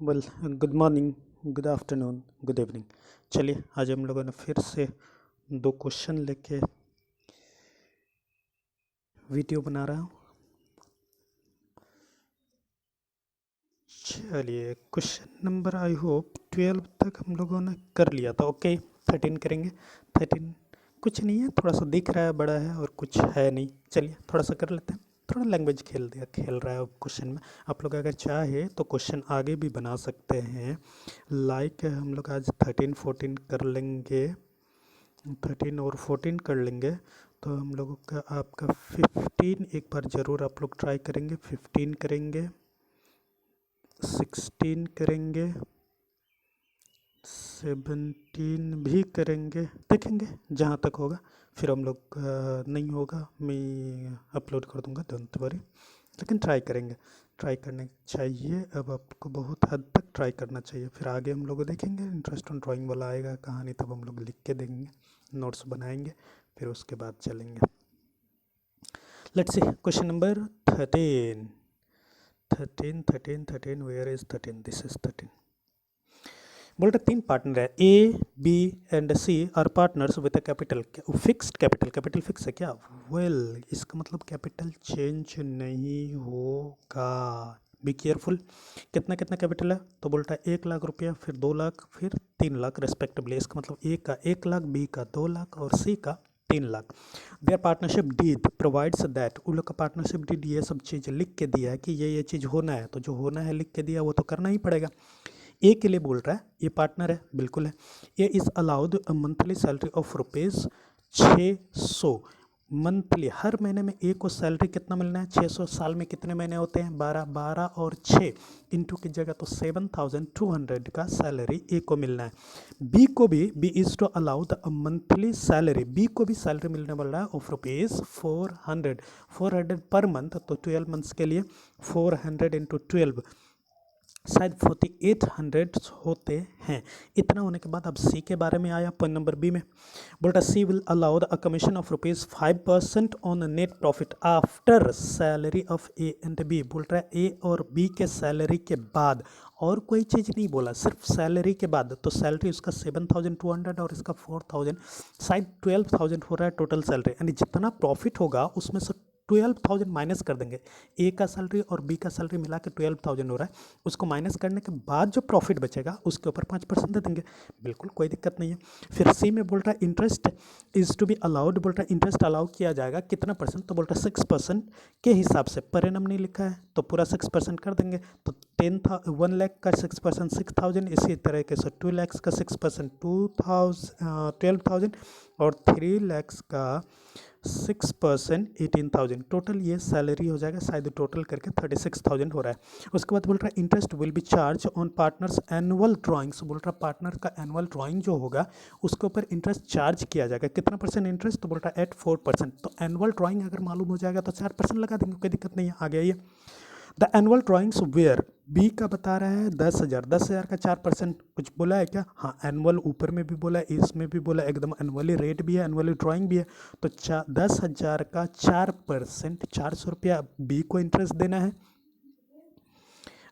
Well, good morning, good afternoon, good evening. चलिए आज हम लोगों ने फिर से दो क्वेश्चन लेके वीडियो बना रहा हूँ। चलिए क्वेश्चन नंबर आई होप 12 तक हम लोगों ने कर लिया था। ओके 13 करेंगे। 13 कुछ नहीं है, थोड़ा सा दिख रहा है, बड़ा है और कुछ है नहीं। चलिए थोड़ा सा कर लेते हैं। थोड़ा लैंग्वेज खेल रहा है क्वेश्चन में। आप लोग अगर चाहे तो क्वेश्चन आगे भी बना सकते हैं। लाइक हम लोग आज 13 14 कर लेंगे, 13 और 14 कर लेंगे तो हम लोगों का आपका 15 एक बार ज़रूर आप लोग ट्राई करेंगे। 15 करेंगे, 16 करेंगे, 17 भी करेंगे, देखेंगे जहाँ तक होगा। फिर हम लोग नहीं होगा मैं अपलोड कर दूंगा, डोंट वरी, लेकिन ट्राई करेंगे। ट्राई करने चाहिए, अब आपको बहुत हद तक ट्राई करना चाहिए। फिर आगे हम लोग देखेंगे, इंटरेस्ट ऑन ड्राइंग वाला आएगा कहानी, तब हम लोग लिख के देंगे, नोट्स बनाएंगे, फिर उसके बाद चलेंगे। Let's see question number 13 13 13 13 where is 13? This is 13। बोल रहे तीन पार्टनर है, A B and C are partners with a capital. Fixed capital, capital fixed है क्या? वेल इसका मतलब कैपिटल चेंज नहीं होगा। Be careful. कितना कितना कैपिटल है? तो बोलता है 1 लाख रुपया, फिर 2 लाख, फिर 3 लाख रेस्पेक्टिवली। इसका मतलब ए का 1 लाख, बी का 2 लाख और सी का 3 lakh. Their partnership deed provides that, उन लोग का पार्टनरशिप डीड ये सब चीज़ लिख के दिया है कि ये चीज़ होना है, तो जो होना है लिख के दिया वो तो करना ही पड़ेगा। ए के लिए बोल रहा है, ये पार्टनर है, बिल्कुल है। A is allowed a monthly salary of rupees 600 monthly. हर महीने में ए को सैलरी कितना मिलना है? 600। साल में कितने महीने होते हैं? 12। 12 और 6 इंटू की जगह तो 7200 का सैलरी ए को मिलना है। बी को भी, B is to allowed a monthly salary, B को भी सैलरी मिलने वाला है ऑफ रुपीज़ 400 पर मंथ। तो 12 मंथ्स के लिए 400 इंटू 12 शायद 4800 होते हैं। इतना होने के बाद अब सी के बारे में आया पॉइंट नंबर बी में। बोलता C will allowed a commission of ₹5% on net profit after salary of A and B. बोल रहा है ए और बी के सैलरी के बाद, और कोई चीज़ नहीं बोला, सिर्फ सैलरी के बाद। तो सैलरी उसका 7200 और इसका 4000, शायद 12000 हो रहा है टोटल सैलरी। यानी जितना प्रॉफिट होगा उसमें से 12000 माइनस कर देंगे। ए का सैलरी और बी का सैलरी मिला के 12000 हो रहा है, उसको माइनस करने के बाद जो प्रॉफिट बचेगा उसके ऊपर 5% दे देंगे, बिल्कुल कोई दिक्कत नहीं है। फिर सी में बोल रहा है interest is to be allowed, बोल रहा है इंटरेस्ट अलाउ किया जाएगा कितना परसेंट? तो बोल रहा है 6% के हिसाब से। पर एनम नहीं लिखा है तो पूरा 6% कर देंगे। तो 1 लाख का 6% 6000, इसी तरीके से 2 लाख का 6% 12,000 और 3 लाख का 6% 18,000। टोटल ये सैलरी हो जाएगा, शायद टोटल करके 36,000 हो रहा है। उसके बाद बोल रहा है interest will be charge on partners annual drawings. बोल रहा है पार्टनर का एनुअल ड्राइंग जो होगा उसके ऊपर इंटरेस्ट चार्ज किया जाएगा। कितना परसेंट इंटरेस्ट? तो बोल रहा है एट 4%। तो एनुअल ड्राइंग अगर मालूम हो जाएगा तो 4% लगा देंगे, कोई दिक्कत नहीं है। आ गया ये the annual drawings where, B का बता रहा है 10,000, 10,000 का 4%, कुछ बोला है क्या? हाँ एनुअल ऊपर में भी बोला है, इसमें भी बोला है, एकदम एनुअली रेट भी है, एनुअली ड्राइंग भी है। तो 10,000 का 4%, 400 रुपया बी को इंटरेस्ट देना है,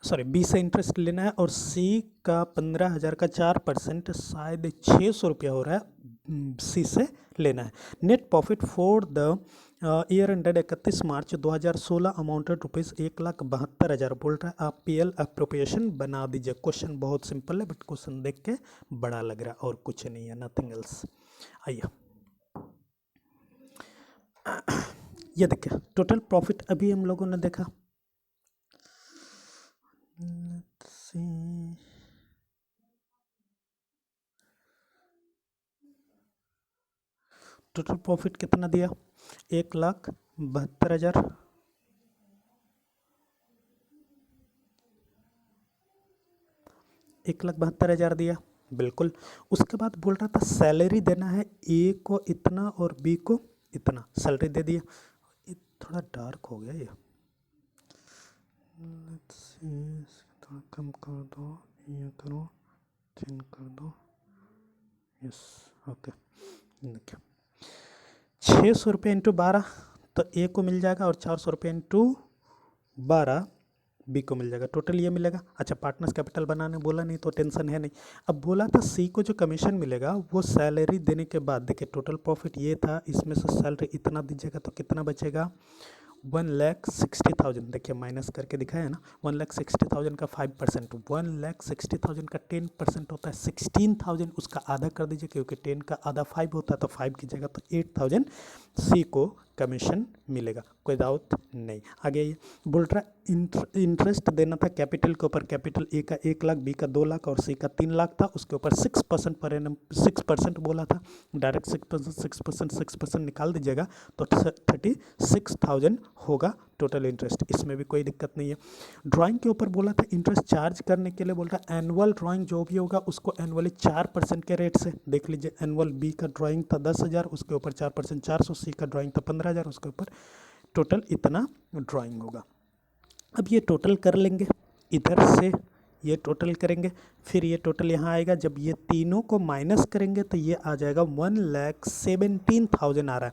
सॉरी बी से इंटरेस्ट लेना है। और सी का 15,000 का 4%, शायद 600 रुपया हो रहा है, सी से लेना है। Net profit for the year ended 31 March 2016 amounted rupees 1,72,000। बोल रहा है आप पीएल अप्रोप्रिएशन बना दीजिए। क्वेश्चन बहुत सिंपल है, बट क्वेश्चन देख के बड़ा लग रहा है और कुछ नहीं है, नथिंग एल्स। आइए ये देखिए टोटल प्रॉफिट अभी हम लोगों ने देखा। टोटल प्रॉफिट कितना दिया? 1,72,000। एक लाख 72,000 दिया, बिल्कुल। उसके बाद बोल रहा था सैलरी देना है, ए को इतना और बी को इतना, सैलरी दे दिया। थोड़ा डार्क हो गया ये, थोड़ा कम कर दो, ये करो, थिन कर दो, यस ओके। देखिए 600 रुपये इंटू 12 तो ए को मिल जाएगा, और 400 रुपये इंटू 12 बी को मिल जाएगा, टोटल ये मिलेगा। अच्छा, पार्टनर्स कैपिटल बनाने बोला नहीं तो टेंशन है नहीं। अब बोला था सी को जो कमीशन मिलेगा वो सैलरी देने के बाद, देखिए टोटल प्रॉफिट ये था, इसमें से सैलरी इतना दीजिएगा तो कितना बचेगा 1,60,000। देखिए माइनस करके दिखाया है ना, 1,60,000 का 5%, 1,60,000 का 10% होता है 16,000, उसका आधा कर दीजिए क्योंकि 10 का आधा 5 होता है, तो 5 की जगह तो 8,000 सी को कमीशन मिलेगा, कोई डाउट नहीं। आगे ये बोल रहा इंटरेस्ट देना था कैपिटल के ऊपर, कैपिटल ए का 1 लाख, बी का 2 लाख और सी का 3 लाख था, उसके ऊपर 6% पर एनम 6% बोला था, डायरेक्ट 6% निकाल दीजिएगा तो 36,000 होगा टोटल इंटरेस्ट, इसमें भी कोई दिक्कत नहीं है। ड्राइंग के ऊपर बोला था इंटरेस्ट चार्ज करने के लिए, बोल रहा है एनुअल ड्राइंग जो भी होगा उसको एनुअली 4% के रेट से, देख लीजिए एनुअल बी का ड्राइंग था 10,000, उसके ऊपर 4% 400, सी का ड्राइंग था 15,000, उसके ऊपर टोटल इतना ड्राइंग होगा। अब ये टोटल कर लेंगे, इधर से ये टोटल करेंगे, फिर ये टोटल यहाँ आएगा, जब ये तीनों को माइनस करेंगे तो ये आ जाएगा 1,17,000 आ रहा है।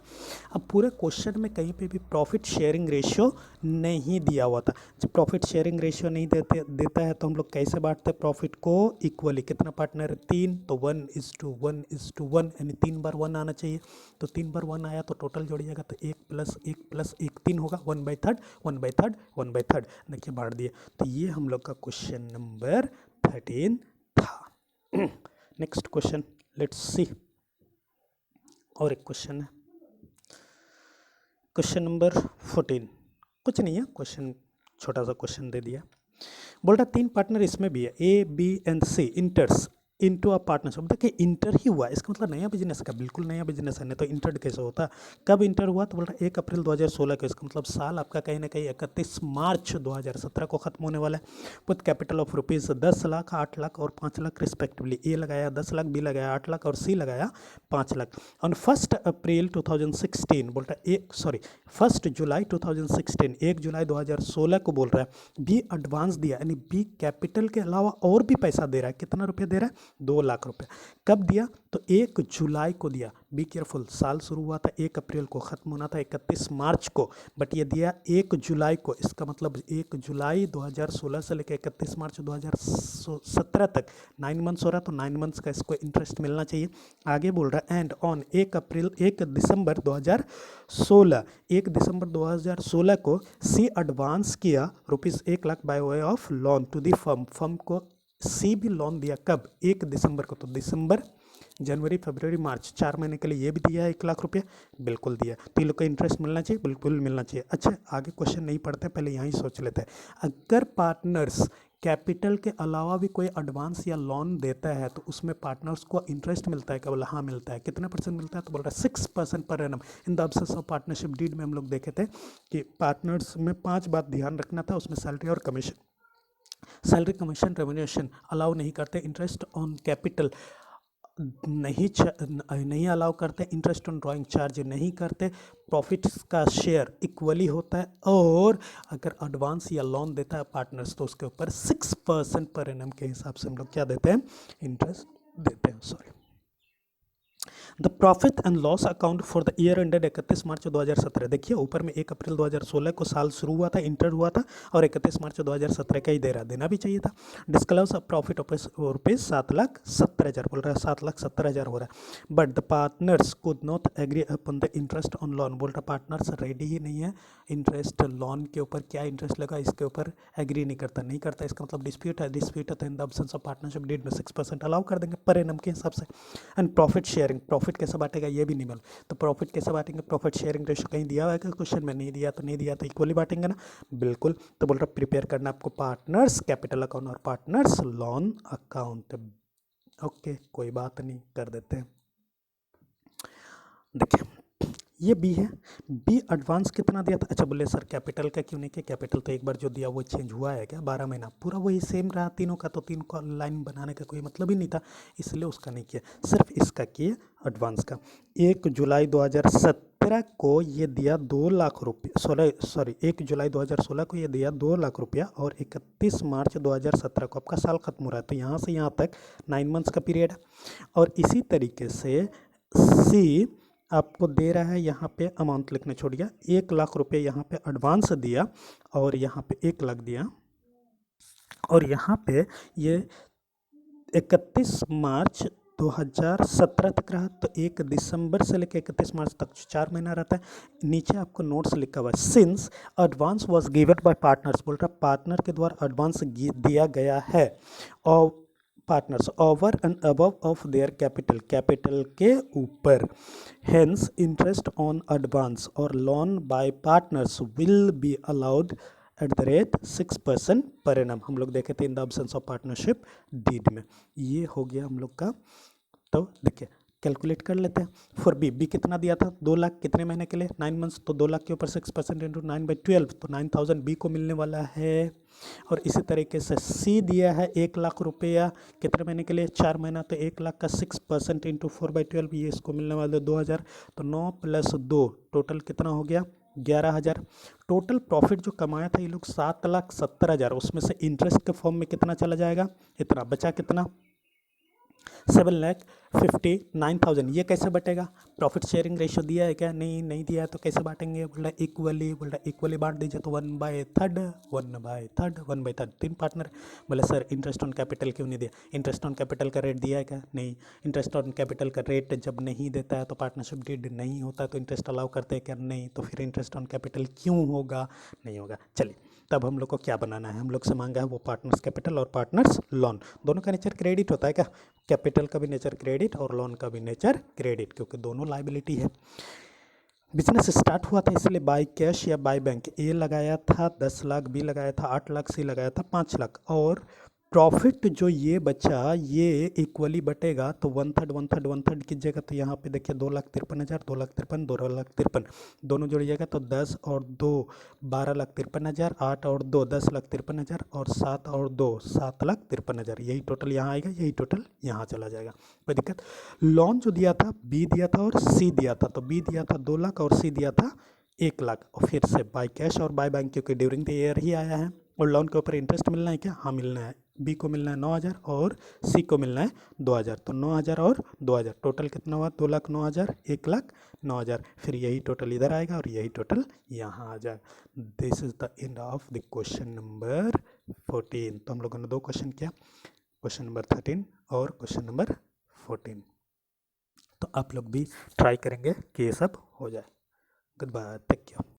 अब पूरे क्वेश्चन में कहीं पे भी प्रॉफिट शेयरिंग रेशियो नहीं दिया हुआ था। जब प्रॉफिट शेयरिंग रेशियो नहीं देता है तो हम लोग कैसे बांटते हैं प्रॉफिट को इक्वली, कितना पार्टनर है 3, तो 1:1:1 यानी 3 बार 1 आना चाहिए, तो 3 बार 1 आया तो टोटल जोड़िएगा तो 1 + 1 + 1 3 होगा, 1/3 1/3 1/3, देखिए बांट दिए। तो ये हम लोग का क्वेश्चन नंबर 13 था। नेक्स्ट क्वेश्चन लेट्स सी, और एक क्वेश्चन है, क्वेश्चन नंबर 14, कुछ नहीं है क्वेश्चन, छोटा सा क्वेश्चन दे दिया। बोल रहा 3 पार्टनर इसमें भी है, A B and C enters into a partnership. देखिए इंटर ही हुआ, इसका मतलब नया बिजनेस का, बिल्कुल नया बिजनेस है, नहीं तो इंटर कैसे होता। कब इंटर हुआ तो बोल रहा 1 अप्रैल 2016 को, इसका मतलब साल आपका कहीं ना कहीं 31 मार्च 2017 को खत्म होने वाला है। With capital of rupees 10 lakh, 8 lakh और 5 लाख रिस्पेक्टिवली, ए लगाया 10 लाख, बी लगाया 8 लाख और सी लगाया 5 लाख। ऑन 1 अप्रैल 2016 बोल रहा है 1 जुलाई 2016, 1 जुलाई 2016 को बोल रहा है बी एडवांस दिया, यानी बी कैपिटल के अलावा और भी पैसा दे रहा है, कितना रुपया दे रहा है 2 लाख रुपए। कब दिया तो 1 जुलाई को दिया, बी केयरफुल, साल शुरू हुआ था 1 अप्रैल को, खत्म होना था 31 मार्च को, बट ये दिया 1 जुलाई को, इसका मतलब 1 जुलाई 2016 से लेकर 31 मार्च 2017 तक 9 मंथ्स हो रहा, तो 9 मंथ्स का इसको इंटरेस्ट मिलना चाहिए। आगे बोल रहा है एंड ऑन 1 दिसंबर 2016 को सी एडवांस किया ₹1 lakh by way of loan to the firm को सी भी लोन दिया, कब 1 दिसंबर को, तो दिसंबर जनवरी फरवरी मार्च 4 महीने के लिए ये भी दिया है 1 लाख रुपये, बिल्कुल दिया। तो ये लोग का इंटरेस्ट मिलना चाहिए, बिल्कुल मिलना चाहिए। अच्छा आगे क्वेश्चन नहीं पढ़ते, पहले यहाँ ही सोच लेते हैं, अगर पार्टनर्स कैपिटल के अलावा भी कोई एडवांस या लोन देता है तो उसमें पार्टनर्स को इंटरेस्ट मिलता है क्या, बोला हाँ मिलता है, कितना परसेंट मिलता है तो बोल रहा है 6% per annum. In the absence of partnership deed में हम लोग देखे थे कि पार्टनर्स में 5 बात ध्यान रखना था, उसमें सैलरी और commission, salary commission remuneration allow नहीं करते, इंटरेस्ट ऑन कैपिटल नहीं अलाउ करते, इंटरेस्ट ऑन ड्राइंग चार्ज नहीं करते, प्रॉफिट्स का शेयर इक्वली होता है, और अगर एडवांस या लोन देता है पार्टनर्स तो उसके ऊपर 6% पर एनम के हिसाब से हम लोग क्या देते हैं, इंटरेस्ट देते हैं। Sorry, the profit and loss account for the year ended 31 मार्च 2017, देखिए ऊपर में 1 अप्रैल 2016 को साल शुरू हुआ था, इंटर हुआ था, और 31 मार्च 2017 का ही दे रहा, देना भी चाहिए था। डिस्क्लोज प्रॉफिट रुपीज़ 7,70,000 बोल रहा है, 7,70,000 हो रहा है, but the partners could not agree upon the interest on loan, बोल रहा पार्टनर्स रेडी ही नहीं है इंटरेस्ट लोन के ऊपर, क्या इंटरेस्ट लगा इसके ऊपर एग्री नहीं करता, इसका मतलब डिस्प्यूट है तो in the absence of partnership deed में 6% अलाउ कर देंगे पर एनम के हिसाब से। एंड प्रॉफिट शेयरिंग, प्रॉफिट कैसे बांटेगा ये भी नहीं मालूम, तो प्रॉफिट कैसे बांटेंगे, प्रॉफिट शेयरिंग रेशियो कहीं दिया हुआ है क्वेश्चन में, नहीं दिया तो इक्वली बांटेंगे ना, बिल्कुल। तो बोल रहा प्रिपेयर करना आपको पार्टनर्स कैपिटल अकाउंट और पार्टनर्स लोन अकाउंट, ओके कोई बात नहीं, कर देते हैं। देखिए ये बी है, बी एडवांस कितना दिया था, अच्छा बोले सर कैपिटल का क्यों नहीं किया, कैपिटल तो एक बार जो दिया वो चेंज हुआ है क्या, 12 महीना पूरा वही सेम रहा तीनों का, तो तीन को लाइन बनाने का कोई मतलब ही नहीं था, इसलिए उसका नहीं किया, सिर्फ इसका किए एडवांस का। 1 जुलाई 2017 को ये दिया 2 लाख रुपये, 1 जुलाई 2016 को ये दिया 2 लाख रुपया, और 31 मार्च 2017 को आपका साल खत्म हो रहा है, तो यहाँ से यहाँ तक 9 मंथ्स का पीरियड है। और इसी तरीके से सी आपको दे रहा है, यहाँ पे अमाउंट लिखने छोड़ गया, 1 लाख रुपये यहाँ पे एडवांस दिया और यहाँ पे 1 लाख दिया, और यहाँ पे ये 31 मार्च 2017 तक रहा, तो 1 दिसंबर से लेकर 31 मार्च तक 4 महीना रहता है। नीचे आपको नोट्स लिखा हुआ है, since advance was given by partners, बोल रहा पार्टनर के द्वारा एडवांस दिया गया है, और partners over and above of their capital, capital के ऊपर, हेंस इंटरेस्ट ऑन एडवांस और loan by partners will be allowed at the rate 6% per annum. हम लोग देखे थे in the absence of partnership deed में। ये हो गया हम लोग का। तो देखिए कैलकुलेट कर लेते हैं। फॉर बी, बी कितना दिया था, 2 लाख, कितने महीने के लिए, 9 मंथ्स, तो 2 लाख के ऊपर 6% इंटू 9/12, तो 9000 बी को मिलने वाला है। और इसी तरीके से सी दिया है 1 लाख रुपया, कितने महीने के लिए, 4 महीना, तो 1 लाख का 6% इंटू 4/12, ये इसको मिलने वाला है 2000, तो 9 + 2 टोटल कितना हो गया, 11,000। टोटल प्रॉफिट जो कमाया था ये लोग 7,70,000, उसमें से इंटरेस्ट के फॉर्म में कितना चला जाएगा, इतना बचा, कितना 7,59,000। ये कैसे बटेगा, प्रॉफिट शेयरिंग रेशियो दिया है क्या, नहीं, नहीं दिया है, तो कैसे बांटेंगे, बोल रहा इक्वली, बोल रहा इक्वली बांट दीजिए, तो 1/3, 1/3, 1/3, 3 पार्टनर। बोले सर इंटरेस्ट ऑन कैपिटल क्यों नहीं दिया, इंटरेस्ट ऑन कैपिटल का रेट दिया है क्या, नहीं, इंटरेस्ट ऑन कैपिटल का रेट जब नहीं देता है तो पार्टनरशिप डीड नहीं होता है, तो इंटरेस्ट अलाउ करते हैं क्या, नहीं, तो फिर इंटरेस्ट ऑन कैपिटल क्यों होगा, नहीं होगा। चलिए तब हम लोग को क्या बनाना है, हम लोग से मांगा है वो पार्टनर्स कैपिटल और पार्टनर्स लोन, दोनों का नेचर क्रेडिट होता है क्या, कैपिटल का भी नेचर क्रेडिट और लोन का भी नेचर क्रेडिट, क्योंकि दोनों लाइबिलिटी है। बिजनेस स्टार्ट हुआ था इसलिए बाय कैश या बाय बैंक, ए लगाया था 10 लाख, बी लगाया था 8 लाख, सी लगाया था 5 लाख, और प्रॉफिट जो ये बचा ये इक्वली बटेगा, तो 1/3 1/3 1/3 कीजिएगा, तो यहाँ पे देखिए 2,53,000, 2,53,000, 2,53,000, दोनों जोड़िएगा तो 10 और 2 12,53,000, 8 और 2 10,53,000, और 7 और 2 7,53,000, यही टोटल यहाँ आएगा, यही टोटल यहाँ चला जाएगा, कोई दिक्कत। लोन जो दिया था, बी दिया था और सी दिया था, तो बी दिया था 2 लाख और सी दिया था 1 लाख, और फिर से बाय कैश और बाय बैंक, क्योंकि ड्यूरिंग द ईयर ही आया है, और लोन के ऊपर इंटरेस्ट मिलना है क्या, हाँ मिलना है, बी को मिलना है 9,000 और सी को मिलना है 2,000, तो 9,000 और 2,000 टोटल कितना हुआ, 2,09,000, 1,09,000, फिर यही टोटल इधर आएगा और यही टोटल यहाँ आ जाएगा। This is the end of the question number 14। तो हम लोगों ने 2 क्वेश्चन किया, क्वेश्चन नंबर 13 और क्वेश्चन नंबर 14। तो आप लोग भी ट्राई करेंगे कि ये सब हो जाए। Good bye, take care.